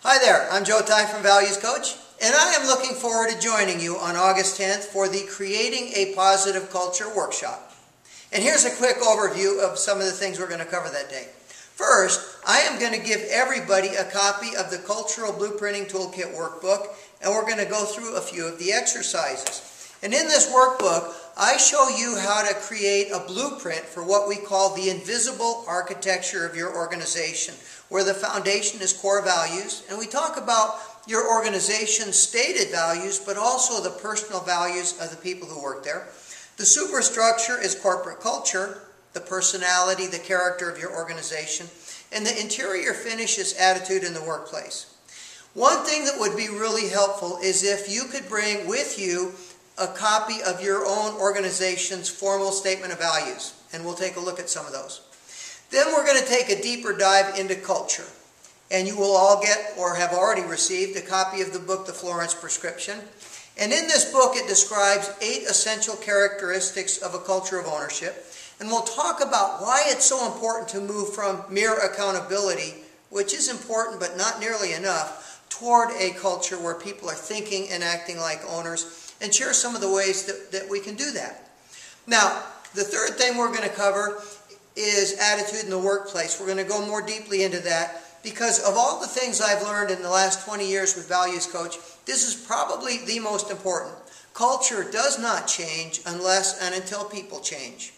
Hi there, I'm Joe Ty from Values Coach, and I am looking forward to joining you on August 10th for the Creating a Positive Culture workshop. And here's a quick overview of some of the things we're going to cover that day. First, I am going to give everybody a copy of the Cultural Blueprinting Toolkit workbook, and we're going to go through a few of the exercises. And in this workbook, I show you how to create a blueprint for what we call the invisible architecture of your organization, where the foundation is core values, and we talk about your organization's stated values, but also the personal values of the people who work there. The superstructure is corporate culture, the personality, the character of your organization, and the interior finish is attitude in the workplace. One thing that would be really helpful is if you could bring with you a copy of your own organization's formal statement of values, and we'll take a look at some of those. Then we're going to take a deeper dive into culture, and you will all get or have already received a copy of the book, The Florence Prescription. And in this book it describes 8 essential characteristics of a culture of ownership, and we'll talk about why it's so important to move from mere accountability, which is important but not nearly enough, toward a culture where people are thinking and acting like owners, and share some of the ways that we can do that. Now, the third thing we're going to cover is attitude in the workplace. We're going to go more deeply into that because of all the things I've learned in the last 20 years with Values Coach, this is probably the most important. Culture does not change unless and until people change.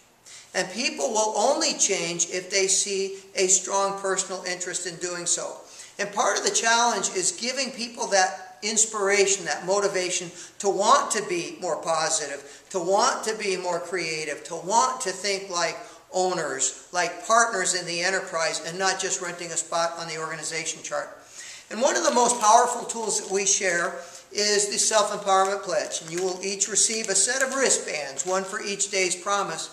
And people will only change if they see a strong personal interest in doing so. And part of the challenge is giving people that inspiration, that motivation to want to be more positive, to want to be more creative, to want to think like owners, like partners in the enterprise, and not just renting a spot on the organization chart. And one of the most powerful tools that we share is the Self-Empowerment Pledge. And you will each receive a set of wristbands, one for each day's promise.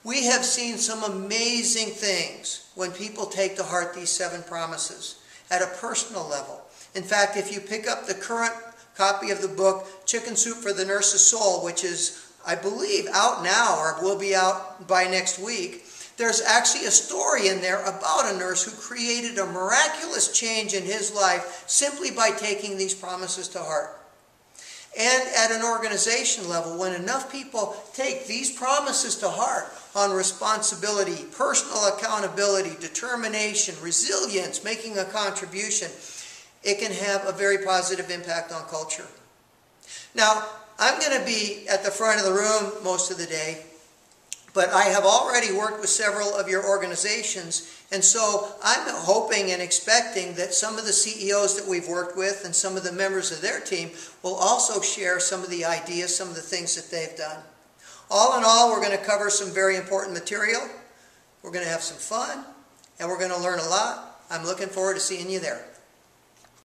We have seen some amazing things when people take to heart these 7 promises at a personal level. In fact, if you pick up the current copy of the book, Chicken Soup for the Nurse's Soul, which is, I believe, out now or will be out by next week, there's actually a story in there about a nurse who created a miraculous change in his life simply by taking these promises to heart. And at an organization level, when enough people take these promises to heart on responsibility, personal accountability, determination, resilience, making a contribution, it can have a very positive impact on culture. Now, I'm going to be at the front of the room most of the day, but I have already worked with several of your organizations, and so I'm hoping and expecting that some of the CEOs that we've worked with and some of the members of their team will also share some of the ideas, some of the things that they've done. All in all, we're going to cover some very important material. We're going to have some fun, and we're going to learn a lot. I'm looking forward to seeing you there.